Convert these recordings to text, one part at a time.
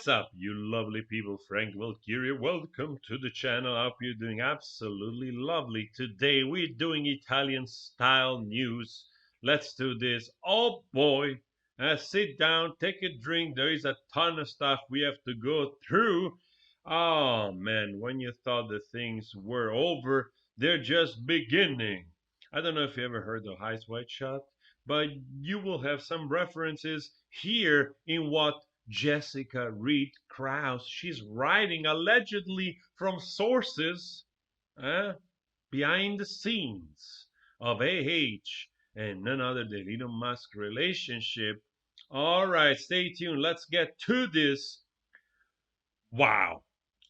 What's up, you lovely people? Frank Valkyria. Welcome to the channel. I hope you're doing absolutely lovely. Today we're doing Italian style news. Let's do this. Oh boy. Sit down, take a drink. There is a ton of stuff we have to go through. Oh man, when you thought the things were over, they're just beginning. I don't know if you ever heard of Eyes Wide Shut, but you will have some references here in what Jessica Reed Krause. She's writing allegedly from sources uh, behind the scenes of AH and none other than Elon Musk relationship. All right, stay tuned. Let's get to this. Wow.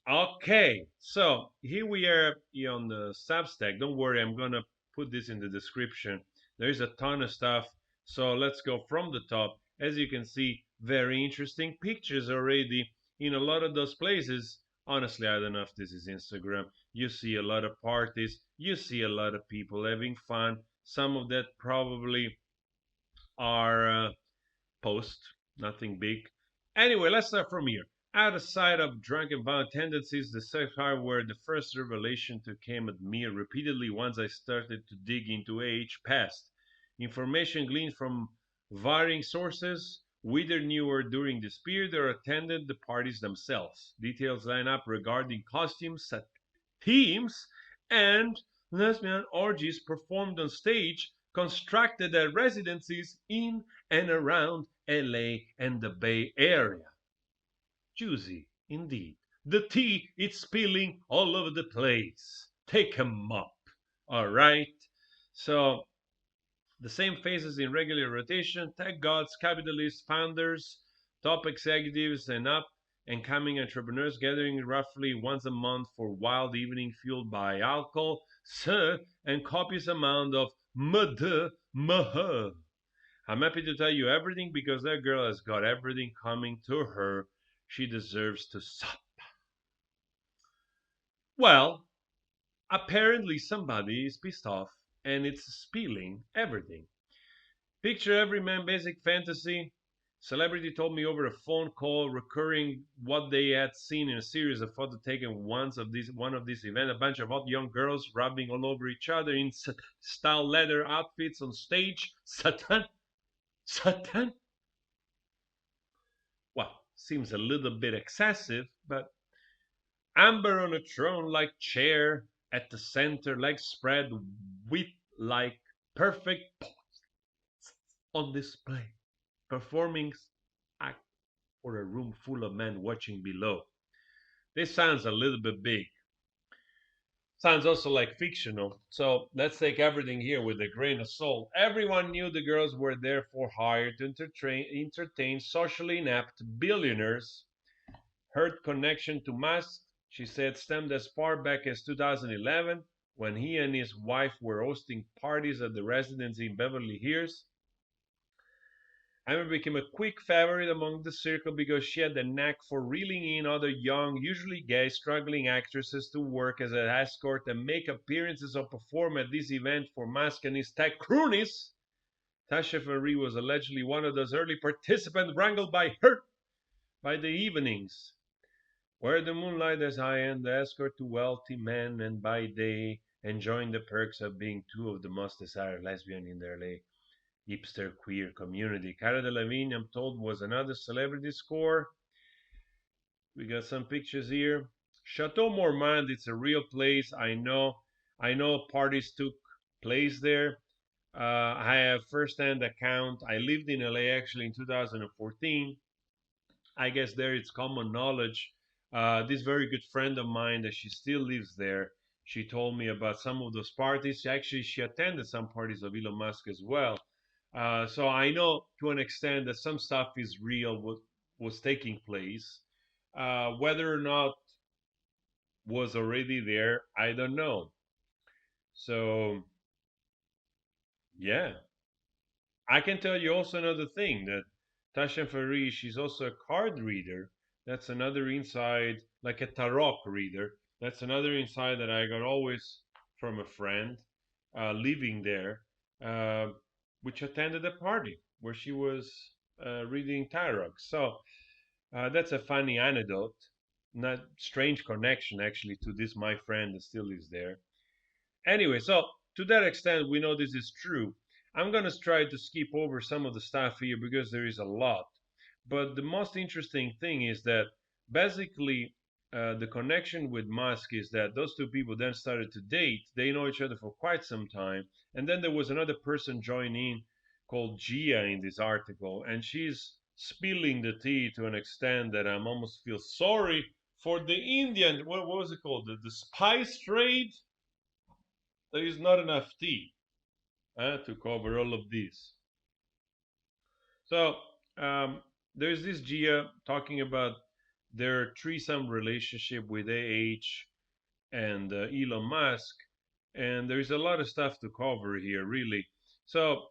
Okay, so here we are on the Substack. Don't worry, I'm gonna put this in the description. There's a ton of stuff. So let's go from the top. As you can see, very interesting pictures already in a lot of those places. Honestly, I don't know if this is Instagram. You see a lot of parties. You see a lot of people having fun. Some of that probably are post, nothing big. Anyway, let's start from here. Out of sight of drunken violent tendencies, the Sahara were the first revelation to came at me repeatedly once I started to dig into AH past. Information gleaned from varying sources, whether new or during this period or attended the parties themselves. Details line up regarding costumes, themes, and lesbian orgies performed on stage constructed at residencies in and around LA and the Bay Area. Juicy, indeed. The tea is spilling all over the place. Take 'em up. All right. So the same faces in regular rotation, tech gods, capitalists, founders, top executives, and up and coming entrepreneurs gathering roughly once a month for wild evening fueled by alcohol, sir, and copious amount of murder, maha. I'm happy to tell you everything because that girl has got everything coming to her. She deserves to sup. Well, apparently somebody is pissed off and it's spilling everything. Picture every man basic fantasy. Celebrity told me over a phone call recurring what they had seen in a series of photos taken once of this one of these events. A bunch of hot young girls rubbing all over each other in style leather outfits on stage. Satan, Satan. Well, seems a little bit excessive, but amber on a throne like chair at the center, legs spread with like perfect on display, performing act for a room full of men watching below. This sounds a little bit big. Sounds also like fictional. So let's take everything here with a grain of salt. Everyone knew the girls were therefore hired to entertain socially inept billionaires. Her connection to Musk, she said, stemmed as far back as 2011 when he and his wife were hosting parties at the residency in Beverly Hills. Amber became a quick favorite among the circle because she had the knack for reeling in other young, usually gay, struggling actresses to work as an escort and make appearances or perform at this event for Musk and his tech cronies. Tasha Faree was allegedly one of those early participants wrangled by her by the evenings, where the moonlight is high end, the escort to wealthy men, and by day enjoying the perks of being two of the most desired lesbian in their hipster queer community. Cara Delevingne, I'm told, was another celebrity score. We got some pictures here. Chateau Mormont, it's a real place. I know parties took place there. I have first-hand account. I lived in LA actually in 2014. I guess there it's common knowledge. This very good friend of mine that she still lives there. She told me about some of those parties. Actually, she attended some parties of Elon Musk as well. So I know to an extent that some stuff is real, what was taking place. Whether or not was already there, I don't know. So yeah, I can tell you also another thing that Tasha Faree, she's also a card reader. That's another insight, like a tarot reader. That's another insight that I got always from a friend living there, uh, which attended a party where she was reading tarot. So That's a funny anecdote, not strange connection actually to this my friend that still is there. Anyway, so to that extent, we know this is true. I'm going to try to skip over some of the stuff here because there is a lot. But the most interesting thing is that basically the connection with Musk is that those two people then started to date. They know each other for quite some time. And then there was another person joining in called Gia in this article. And she's spilling the tea to an extent that I almost feel sorry for the Indian. What was it called? The spice trade? There is not enough tea to cover all of this. So um, there's this Gia talking about their threesome relationship with AH and Elon Musk, and there's a lot of stuff to cover here, really. So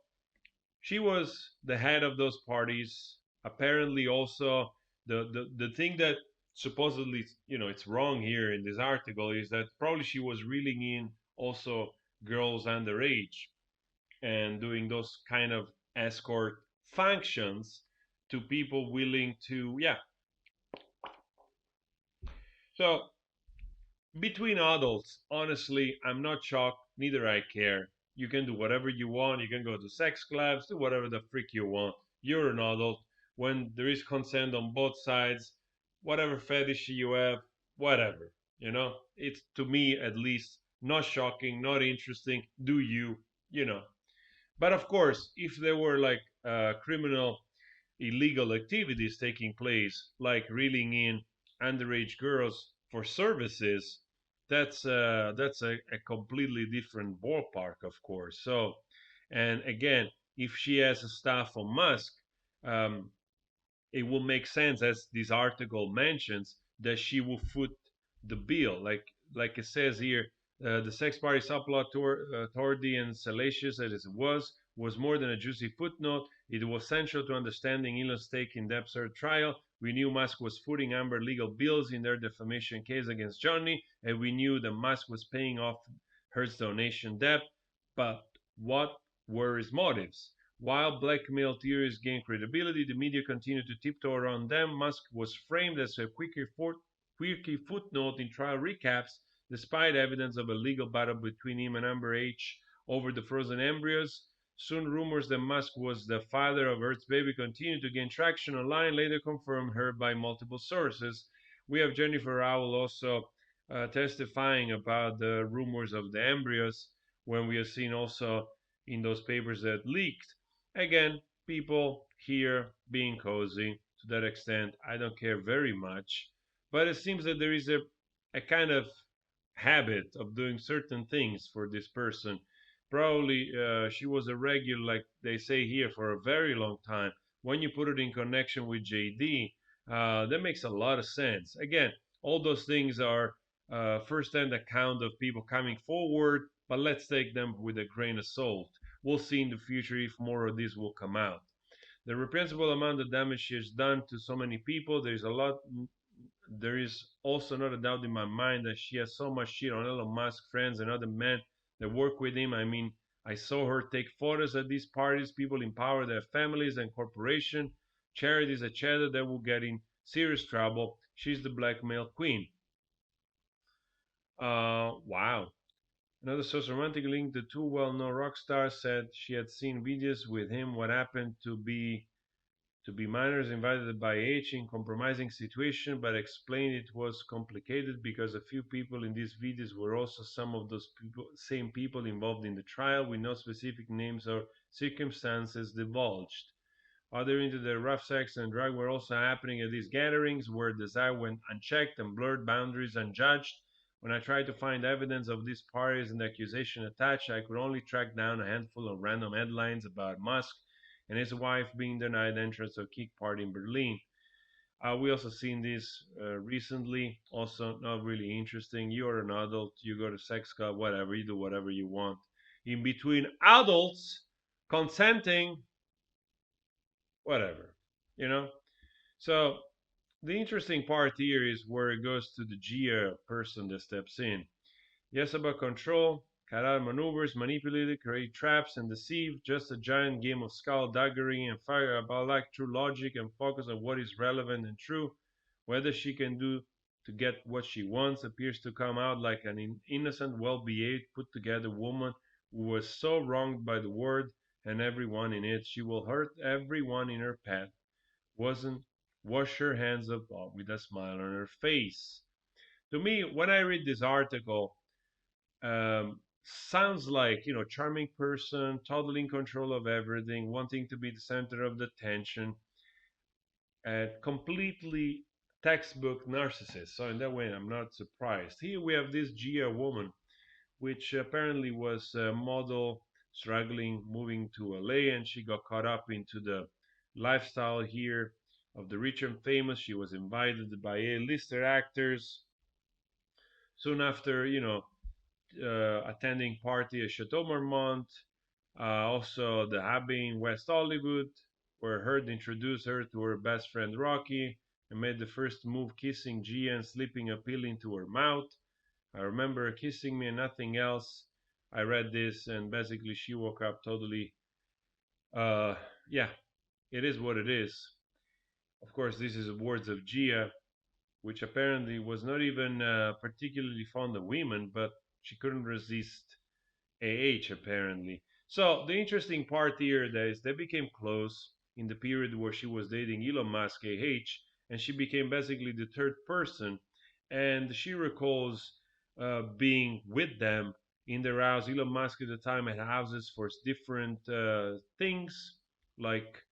she was the head of those parties. Apparently, also the thing that supposedly it's wrong here in this article is that probably she was reeling in also girls underage and doing those kind of escort functions to people willing to, yeah. So between adults, honestly, I'm not shocked, neither I care. You can do whatever you want, you can go to sex clubs, do whatever the freak you want. You're an adult. When there is consent on both sides, whatever fetish you have, whatever. It's, to me at least, not shocking, not interesting. Do you, you know But of course, if there were like criminal, illegal activities taking place, like reeling in underage girls for services, that's a completely different ballpark, of course. So, and again, if she has a staff on Musk, um, it will make sense, as this article mentions, that she will foot the bill. Like it says here, the sex party subplot tordy and salacious as it was more than a juicy footnote. It was central to understanding Elon's stake in the absurd trial. We knew Musk was footing Amber legal bills in their defamation case against Johnny, and we knew that Musk was paying off Heard's donation debt. But what were his motives? While blackmail theories gained credibility, the media continued to tiptoe around them. Musk was framed as a quirky footnote in trial recaps, despite evidence of a legal battle between him and Amber H over the frozen embryos. Soon, rumors that Musk was the father of Earth's baby continued to gain traction online, later confirmed her by multiple sources. We have Jennifer Rowell also testifying about the rumors of the embryos, when we have seen also in those papers that leaked. Again, people here being cozy to that extent. I don't care very much. But it seems that there is a kind of habit of doing certain things for this person. Probably she was a regular, like they say here, for a very long time. When you put it in connection with JD, that makes a lot of sense. Again, all those things are first-hand account of people coming forward, but let's take them with a grain of salt. We'll see in the future if more of this will come out. The reprehensible amount of damage she has done to so many people, there is also not a doubt in my mind that she has so much shit on Elon Musk friends and other men that work with him. I mean, I saw her take photos at these parties. People empower their families and corporation, charities, etc. that will get in serious trouble. She's the blackmail queen. Wow. Another source romantic linked to two well-known rock stars said she had seen videos with him. What happened to be minors invited by H in compromising situation, but explained it was complicated because a few people in these videos were also some of those same people involved in the trial, with no specific names or circumstances divulged. Other into the rough sex and drug were also happening at these gatherings, where desire went unchecked and blurred boundaries unjudged. When I tried to find evidence of these parties and the accusation attached, I could only track down a handful of random headlines about Musk and his wife being denied entrance to a kick party in Berlin. We also seen this recently. Also, not really interesting. You're an adult. You go to sex club, whatever. You do whatever you want. In between adults consenting, whatever. You know. So the interesting part here is where it goes to the Gia person that steps in. Yes, about control. carry out maneuvers, manipulate, create traps, and deceive. Just a giant game of skullduggery and fire about like true logic and focus on what is relevant and true. Whether she can do to get what she wants appears to come out like an innocent, well behaved, put together woman who was so wronged by the world and everyone in it. She will hurt everyone in her path. Wasn't wash her hands up with a smile on her face. To me, when I read this article, sounds like charming person, totally in control of everything, wanting to be the center of the attention, and completely textbook narcissist. So in that way, I'm not surprised. Here we have this Gia woman, which apparently was a model struggling, moving to LA, and she got caught up into the lifestyle here of the rich and famous. She was invited by A-lister actors. Soon after, attending party at Chateau Marmont, also the Abbey in West Hollywood, where Heard introduced her to her best friend Rocky and made the first move kissing Gia and slipping a pill into her mouth. I remember her kissing me and nothing else. I read this and basically she woke up totally, uh, yeah, it is what it is. Of course, this is words of Gia, which apparently was not even particularly fond of women, but she couldn't resist AH apparently. So the interesting part here that is they became close in the period where she was dating Elon Musk AH, and she became basically the third person. And she recalls being with them in their house. Elon Musk at the time had houses for different things like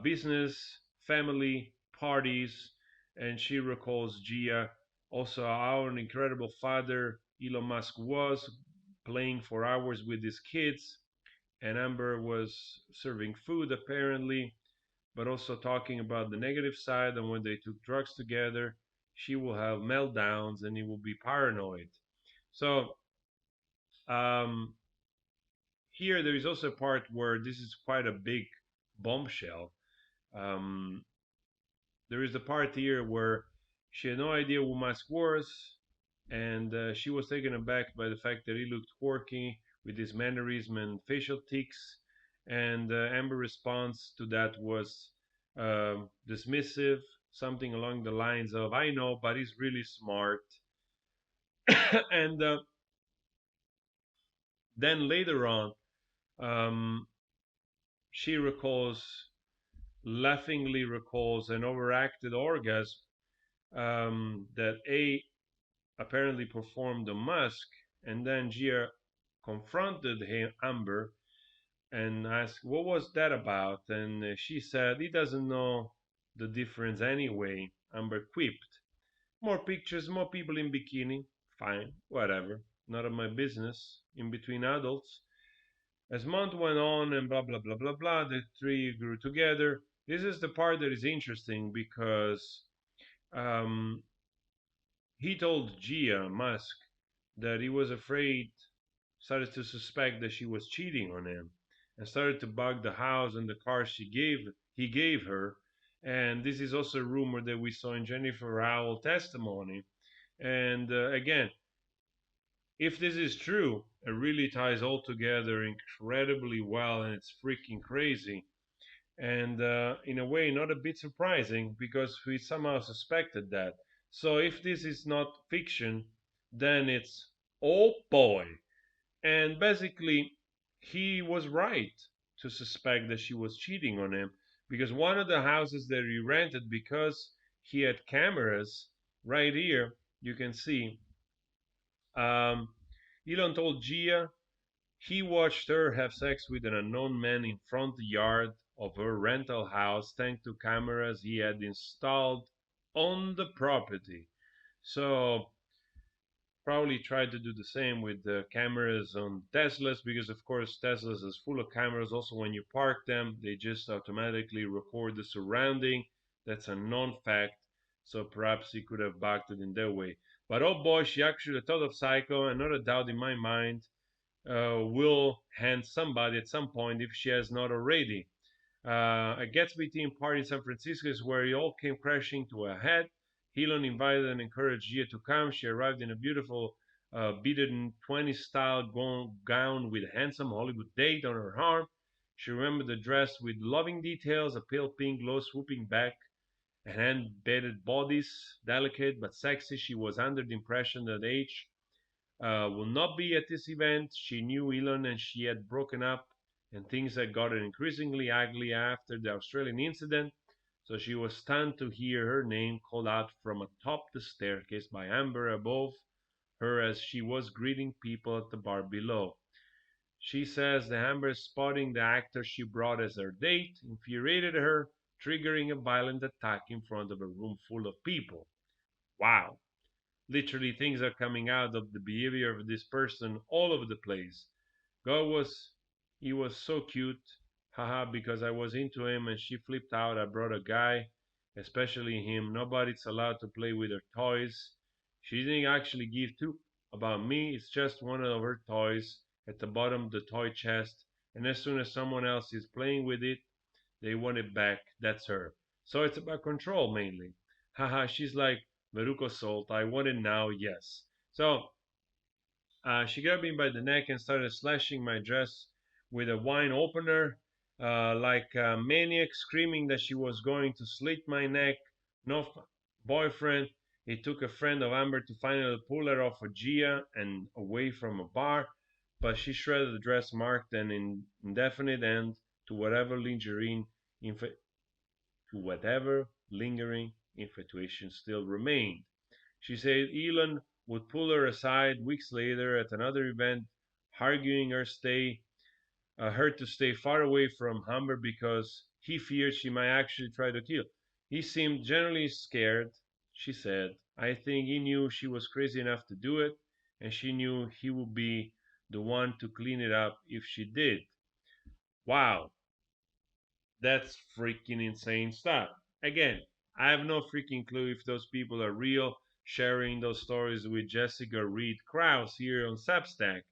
business, family, parties, and she recalls Gia also how an incredible father Elon Musk was, playing for hours with his kids, and Amber was serving food apparently, but also talking about the negative side. And when they took drugs together, she will have meltdowns and he will be paranoid. So um, here there is also a part where this is quite a big bombshell. Um, there is a part here where she had no idea who Musk was, and she was taken aback by the fact that he looked quirky with his mannerism and facial tics. And Amber's response to that was dismissive, something along the lines of, I know, but he's really smart. And then later on, um, she laughingly recalls an overacted orgasm that A apparently performed on Musk, and then Gia confronted him, Amber, and asked, "What was that about?" And she said, "He doesn't know the difference anyway." Amber quipped, "More pictures, more people in bikini. Fine, whatever. None of my business. In between adults." As month went on and blah, blah, blah, blah, blah, the three grew together. This is the part that is interesting because um, he told Gia Musk that he was afraid, started to suspect that she was cheating on him, and started to bug the house and the car he gave her. And this is also a rumor that we saw in Jennifer Howell testimony. And again, if this is true, it really ties all together incredibly well, and it's freaking crazy. And in a way, not a bit surprising because we somehow suspected that. So if this is not fiction, then it's, oh boy. And basically, he was right to suspect that she was cheating on him because one of the houses that he rented, because he had cameras right here, you can see. Um, Elon told Gia he watched her have sex with an unknown man in front yard of her rental house thanks to cameras he had installed on the property. So probably tried to do the same with the cameras on Teslas because of course Teslas is full of cameras. Also when you park them, they just automatically record the surrounding. That's a non-fact. So perhaps he could have backed it in that way. But oh boy, she actually a total psycho, and not a doubt in my mind will hand somebody at some point if she has not already. A Gatsby team party in San Francisco is where it all came crashing to a head. Elon invited and encouraged Gia to come. She arrived in a beautiful beaded in 20s style gown with a handsome Hollywood date on her arm. She remembered the dress with loving details, a pale pink glow swooping back, and hand-bedded bodice, delicate but sexy. She was under the impression that age will not be at this event. She knew Elon and she had broken up, and things had gotten increasingly ugly after the Australian incident. So she was stunned to hear her name called out from atop the staircase by Amber above her as she was greeting people at the bar below. She says the Amber spotting the actor she brought as her date infuriated her, triggering a violent attack in front of a room full of people. Wow. Literally, things are coming out of the behavior of this person all over the place. God was, he was so cute, haha, because I was into him and she flipped out. I brought a guy, especially him. Nobody's allowed to play with her toys. She didn't actually give two about me. It's just one of her toys at the bottom of the toy chest. And as soon as someone else is playing with it, they want it back. That's her. So it's about control mainly. Haha, she's like Veruco Salt. I want it now, yes. So she grabbed me by the neck and started slashing my dress with a wine opener, like a maniac, screaming that she was going to slit my neck. No boyfriend. It took a friend of Amber to finally pull her off a Gia and away from a bar, but she shredded the dress, marked an indefinite end to whatever lingering infatuation still remained. She said Elon would pull her aside weeks later at another event, arguing her to stay far away from Humber because he feared she might actually try to kill. He seemed generally scared, she said. I think he knew she was crazy enough to do it, and she knew he would be the one to clean it up if she did. Wow, that's freaking insane stuff. Again, I have no freaking clue if those people are real, sharing those stories with Jessica Reed Krause here on Substack.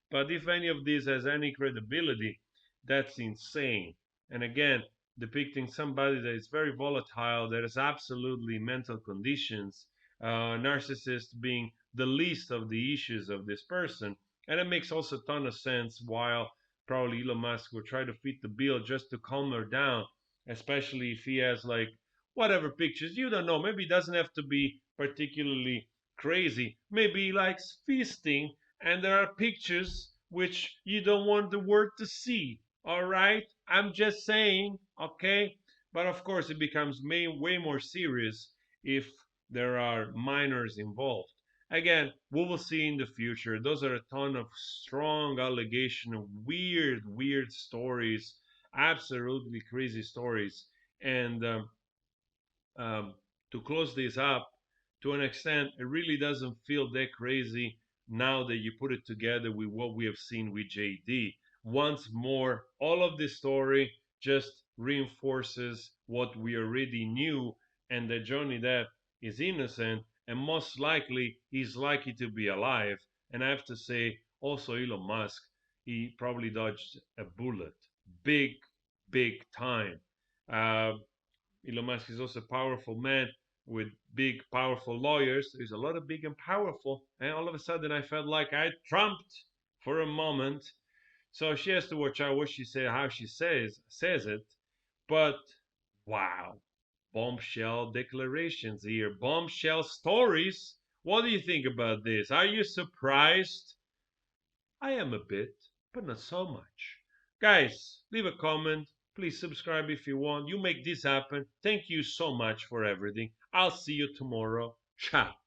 But if any of this has any credibility, that's insane. And again, depicting somebody that is very volatile, that has absolutely mental conditions, narcissist being the least of the issues of this person. And it makes also a ton of sense while probably Elon Musk will try to fit the bill just to calm her down, especially if he has like whatever pictures. You don't know. Maybe it doesn't have to be particularly crazy. Maybe he likes feasting and there are pictures which you don't want the world to see. All right? I'm just saying, okay? But of course, it becomes way more serious if there are minors involved. Again, we will see in the future. Those are a ton of strong allegation of weird stories, absolutely crazy stories. And um, to close this up, to an extent, it really doesn't feel that crazy now that you put it together with what we have seen with JD. Once more, all of this story just reinforces what we already knew, and that Johnny Depp is innocent and most likely he's likely to be alive. And I have to say, also Elon Musk, he probably dodged a bullet, big, big time. Uh, Elon Musk is also a powerful man with big, powerful lawyers. There's a lot of big and powerful. And all of a sudden, I felt like I trumped for a moment. So she has to watch out what she says, how she says it. But wow, bombshell declarations here, bombshell stories. What do you think about this? Are you surprised? I am a bit, but not so much. Guys, leave a comment. Please subscribe if you want. You make this happen. Thank you so much for everything. I'll see you tomorrow. Ciao.